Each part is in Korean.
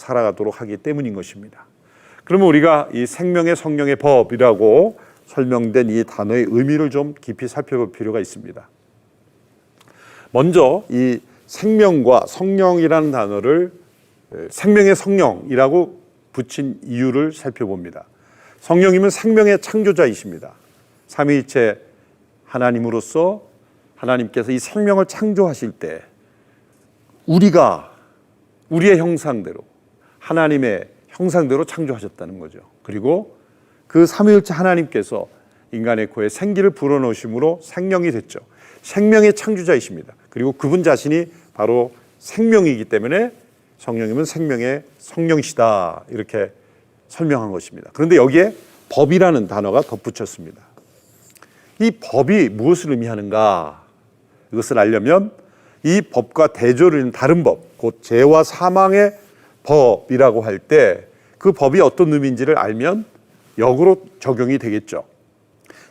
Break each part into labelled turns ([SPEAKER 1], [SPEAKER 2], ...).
[SPEAKER 1] 살아가도록 하기 때문인 것입니다. 그러면 우리가 이 생명의 성령의 법이라고 설명된 이 단어의 의미를 좀 깊이 살펴볼 필요가 있습니다. 먼저 이 생명과 성령이라는 단어를 생명의 성령이라고 붙인 이유를 살펴봅니다. 성령님은 생명의 창조자이십니다. 삼위일체 하나님으로서 하나님께서 이 생명을 창조하실 때 우리가 우리의 형상대로 하나님의 형상대로 창조하셨다는 거죠. 그리고 그 삼위일체 하나님께서 인간의 코에 생기를 불어넣으심으로 생명이 됐죠. 생명의 창조자이십니다. 그리고 그분 자신이 바로 생명이기 때문에 성령님은 생명의 성령이시다 이렇게 설명한 것입니다. 그런데 여기에 법이라는 단어가 덧붙였습니다. 이 법이 무엇을 의미하는가? 이것을 알려면 이 법과 대조를 이루는 다른 법, 곧 죄와 사망의 법이라고 할 때 그 법이 어떤 의미인지를 알면 역으로 적용이 되겠죠.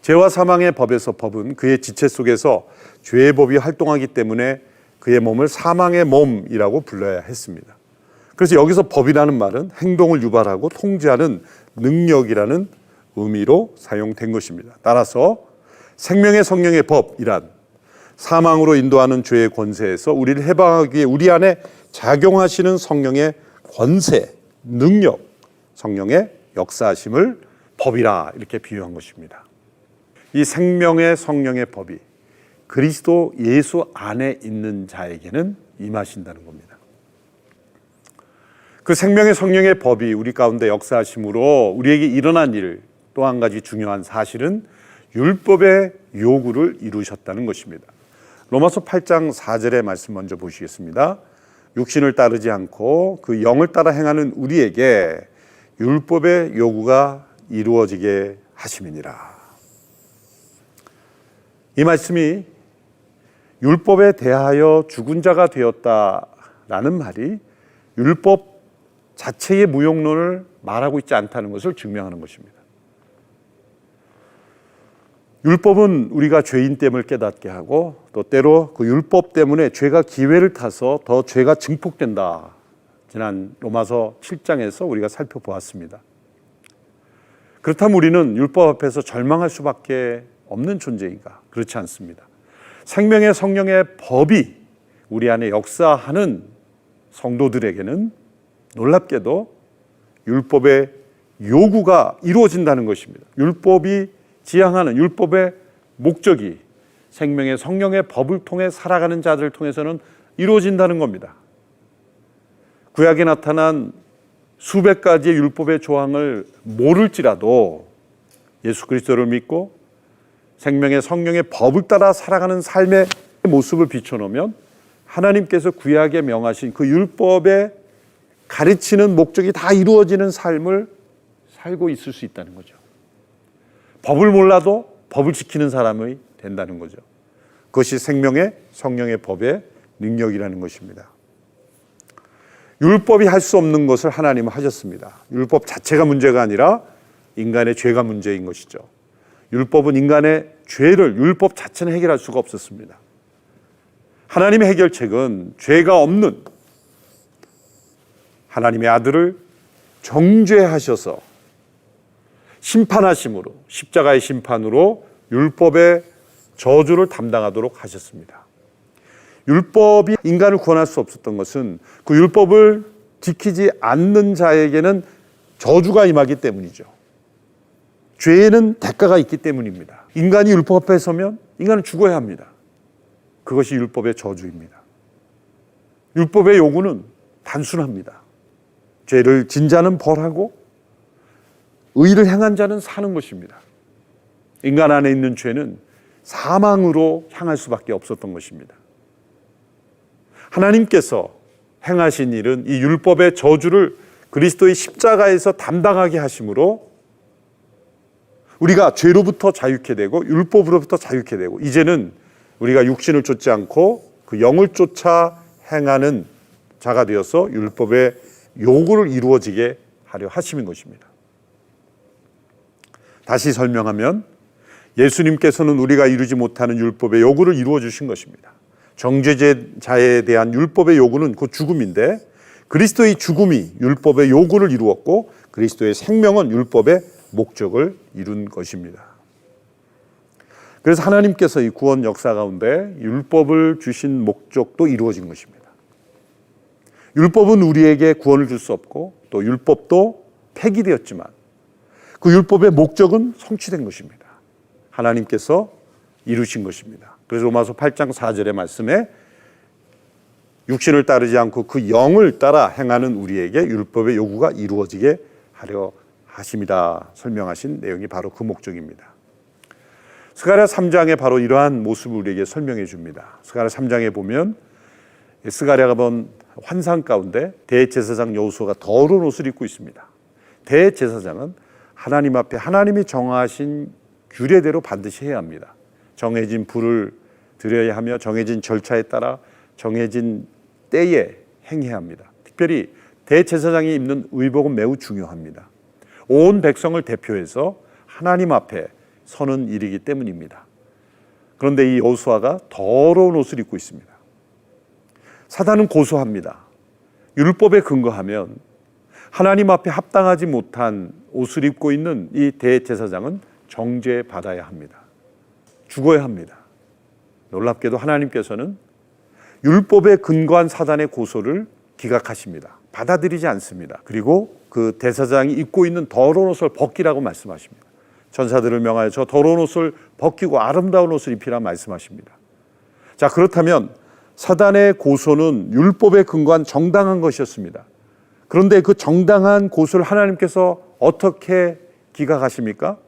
[SPEAKER 1] 죄와 사망의 법에서 법은 그의 지체 속에서 죄의 법이 활동하기 때문에 그의 몸을 사망의 몸이라고 불러야 했습니다. 그래서 여기서 법이라는 말은 행동을 유발하고 통제하는 능력이라는 의미로 사용된 것입니다. 따라서 생명의 성령의 법이란 사망으로 인도하는 죄의 권세에서 우리를 해방하기 위해 우리 안에 작용하시는 성령의 권세, 능력, 성령의 역사하심을 법이라 이렇게 비유한 것입니다. 이 생명의 성령의 법이 그리스도 예수 안에 있는 자에게는 임하신다는 겁니다. 그 생명의 성령의 법이 우리 가운데 역사하심으로 우리에게 일어난 일, 또 한 가지 중요한 사실은 율법의 요구를 이루셨다는 것입니다. 로마서 8장 4절의 말씀 먼저 보시겠습니다. 육신을 따르지 않고 그 영을 따라 행하는 우리에게 율법의 요구가 이루어지게 하심이니라. 이 말씀이 율법에 대하여 죽은 자가 되었다라는 말이 율법 자체의 무용론을 말하고 있지 않다는 것을 증명하는 것입니다. 율법은 우리가 죄인됨을 깨닫게 하고 또 때로 그 율법 때문에 죄가 기회를 타서 더 죄가 증폭된다. 지난 로마서 7장에서 우리가 살펴보았습니다. 그렇다면 우리는 율법 앞에서 절망할 수밖에 없는 존재인가? 그렇지 않습니다. 생명의 성령의 법이 우리 안에 역사하는 성도들에게는 놀랍게도 율법의 요구가 이루어진다는 것입니다. 율법이 지향하는 율법의 목적이 생명의 성령의 법을 통해 살아가는 자들을 통해서는 이루어진다는 겁니다. 구약에 나타난 수백 가지의 율법의 조항을 모를지라도 예수 그리스도를 믿고 생명의 성령의 법을 따라 살아가는 삶의 모습을 비춰놓으면 하나님께서 구약에 명하신 그 율법의 가르치는 목적이 다 이루어지는 삶을 살고 있을 수 있다는 거죠. 법을 몰라도 법을 지키는 사람이 된다는 거죠. 그것이 생명의 성령의 법의 능력이라는 것입니다. 율법이 할 수 없는 것을 하나님은 하셨습니다. 율법 자체가 문제가 아니라 인간의 죄가 문제인 것이죠. 율법은 인간의 죄를 율법 자체는 해결할 수가 없었습니다. 하나님의 해결책은 죄가 없는 하나님의 아들을 정죄하셔서 심판하심으로 십자가의 심판으로 율법의 저주를 담당하도록 하셨습니다. 율법이 인간을 구원할 수 없었던 것은 그 율법을 지키지 않는 자에게는 저주가 임하기 때문이죠. 죄에는 대가가 있기 때문입니다. 인간이 율법 앞에 서면 인간은 죽어야 합니다. 그것이 율법의 저주입니다. 율법의 요구는 단순합니다. 죄를 진 자는 벌하고 의를 행한 자는 사는 것입니다. 인간 안에 있는 죄는 사망으로 향할 수밖에 없었던 것입니다. 하나님께서 행하신 일은 이 율법의 저주를 그리스도의 십자가에서 담당하게 하심으로 우리가 죄로부터 자유케 되고 율법으로부터 자유케 되고 이제는 우리가 육신을 쫓지 않고 그 영을 쫓아 행하는 자가 되어서 율법의 요구를 이루어지게 하려 하심인 것입니다. 다시 설명하면 예수님께서는 우리가 이루지 못하는 율법의 요구를 이루어 주신 것입니다. 정죄자에 대한 율법의 요구는 곧 죽음인데 그리스도의 죽음이 율법의 요구를 이루었고 그리스도의 생명은 율법의 목적을 이룬 것입니다. 그래서 하나님께서 이 구원 역사 가운데 율법을 주신 목적도 이루어진 것입니다. 율법은 우리에게 구원을 줄 수 없고 또 율법도 폐기되었지만 그 율법의 목적은 성취된 것입니다. 하나님께서 이루신 것입니다. 그래서 로마서 8장 4절의 말씀에 육신을 따르지 않고 그 영을 따라 행하는 우리에게 율법의 요구가 이루어지게 하려 하심이다 설명하신 내용이 바로 그 목적입니다. 스가랴 3장에 바로 이러한 모습을 우리에게 설명해 줍니다. 스가랴 3장에 보면 스가랴가 본 환상 가운데 대제사장 여호수아가 더러운 옷을 입고 있습니다. 대제사장은 하나님 앞에 하나님이 정하신 규례대로 반드시 해야 합니다. 정해진 불을 드려야 하며 정해진 절차에 따라 정해진 때에 행해야 합니다. 특별히 대제사장이 입는 의복은 매우 중요합니다. 온 백성을 대표해서 하나님 앞에 서는 일이기 때문입니다. 그런데 이 여호수아가 더러운 옷을 입고 있습니다. 사단은 고소합니다. 율법에 근거하면 하나님 앞에 합당하지 못한 옷을 입고 있는 이 대제사장은 정죄받아야 합니다. 죽어야 합니다. 놀랍게도 하나님께서는 율법에 근거한 사단의 고소를 기각하십니다. 받아들이지 않습니다. 그리고 그 대제사장이 입고 있는 더러운 옷을 벗기라고 말씀하십니다. 천사들을 명하여 저 더러운 옷을 벗기고 아름다운 옷을 입히라 말씀하십니다. 자, 그렇다면 사단의 고소는 율법에 근거한 정당한 것이었습니다. 그런데 그 정당한 고소를 하나님께서 어떻게 기각하십니까?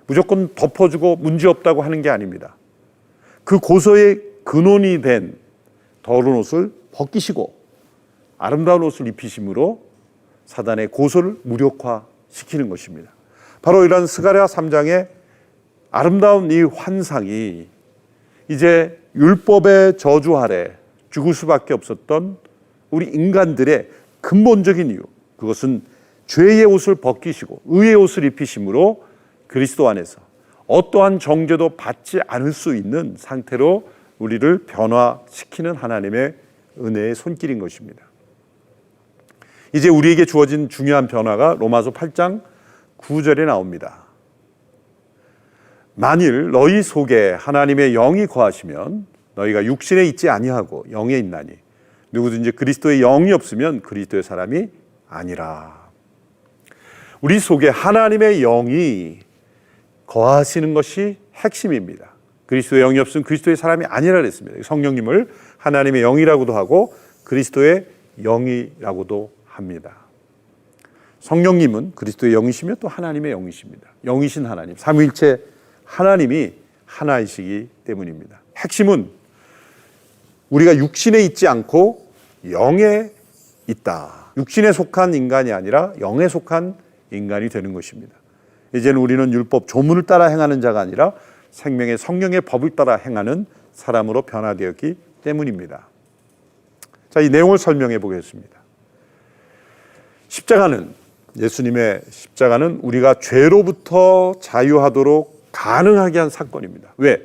[SPEAKER 1] 무조건 덮어주고 문제없다고 하는 게 아닙니다. 그 고소의 근원이 된 더러운 옷을 벗기시고 아름다운 옷을 입히심으로 사단의 고소를 무력화시키는 것입니다. 바로 이런 스가랴 3장의 아름다운 이 환상이 이제 율법의 저주 아래 죽을 수밖에 없었던 우리 인간들의 근본적인 이유, 그것은 죄의 옷을 벗기시고 의의 옷을 입히심으로 그리스도 안에서 어떠한 정죄도 받지 않을 수 있는 상태로 우리를 변화시키는 하나님의 은혜의 손길인 것입니다. 이제 우리에게 주어진 중요한 변화가 로마서 8장 9절에 나옵니다. 만일 너희 속에 하나님의 영이 거하시면 너희가 육신에 있지 아니하고 영에 있나니 누구든지 그리스도의 영이 없으면 그리스도의 사람이 아니라. 우리 속에 하나님의 영이 거하시는 것이 핵심입니다. 그리스도의 영이 없으면 그리스도의 사람이 아니라 그랬습니다. 성령님을 하나님의 영이라고도 하고 그리스도의 영이라고도 합니다. 성령님은 그리스도의 영이시며 또 하나님의 영이십니다. 영이신 하나님, 삼위일체 하나님이 하나이시기 때문입니다. 핵심은 우리가 육신에 있지 않고 영에 있다. 육신에 속한 인간이 아니라 영에 속한 인간이 되는 것입니다. 이제는 우리는 율법 조문을 따라 행하는 자가 아니라 생명의 성령의 법을 따라 행하는 사람으로 변화되었기 때문입니다. 자, 이 내용을 설명해 보겠습니다. 예수님의 십자가는 우리가 죄로부터 자유하도록 가능하게 한 사건입니다. 왜?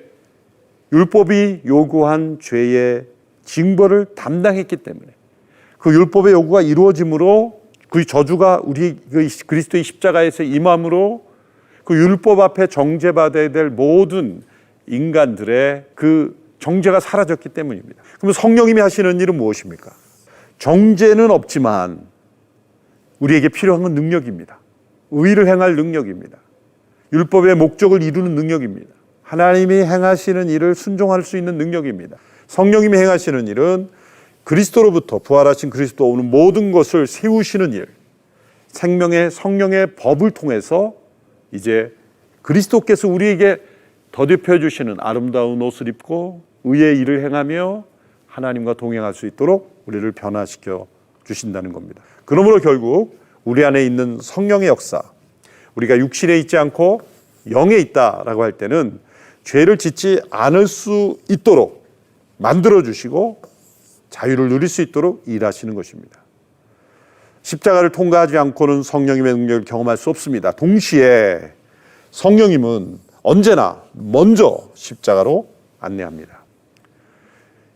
[SPEAKER 1] 율법이 요구한 죄의 징벌을 담당했기 때문에 그 율법의 요구가 이루어짐으로 그 저주가 우리 그리스도의 십자가에서 임함으로 그 율법 앞에 정죄받아야 될 모든 인간들의 그 정죄가 사라졌기 때문입니다. 그럼 성령님이 하시는 일은 무엇입니까? 정죄는 없지만 우리에게 필요한 건 능력입니다. 의를 행할 능력입니다. 율법의 목적을 이루는 능력입니다. 하나님이 행하시는 일을 순종할 수 있는 능력입니다. 성령님이 행하시는 일은 그리스도로부터 부활하신 그리스도 오는 모든 것을 세우시는 일, 생명의 성령의 법을 통해서 이제 그리스도께서 우리에게 더딥혀 주시는 아름다운 옷을 입고 의의 일을 행하며 하나님과 동행할 수 있도록 우리를 변화시켜 주신다는 겁니다. 그러므로 결국 우리 안에 있는 성령의 역사, 우리가 육신에 있지 않고 영에 있다라고 할 때는 죄를 짓지 않을 수 있도록 만들어주시고 자유를 누릴 수 있도록 일하시는 것입니다. 십자가를 통과하지 않고는 성령님의 능력을 경험할 수 없습니다. 동시에 성령님은 언제나 먼저 십자가로 안내합니다.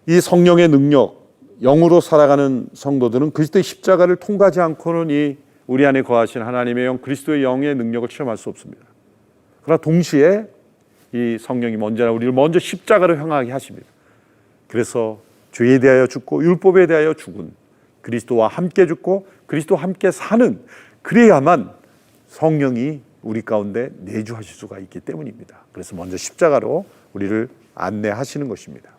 [SPEAKER 1] 이 성령의 능력, 영으로 살아가는 성도들은 그리스도의 십자가를 통과하지 않고는 이 우리 안에 거하신 하나님의 영, 그리스도의 영의 능력을 체험할 수 없습니다. 그러나 동시에 이 성령이 언제나 우리를 먼저 십자가로 향하게 하십니다. 그래서 죄에 대하여 죽고 율법에 대하여 죽은 그리스도와 함께 죽고 그리스도와 함께 사는, 그래야만 성령이 우리 가운데 내주하실 수가 있기 때문입니다. 그래서 먼저 십자가로 우리를 안내하시는 것입니다.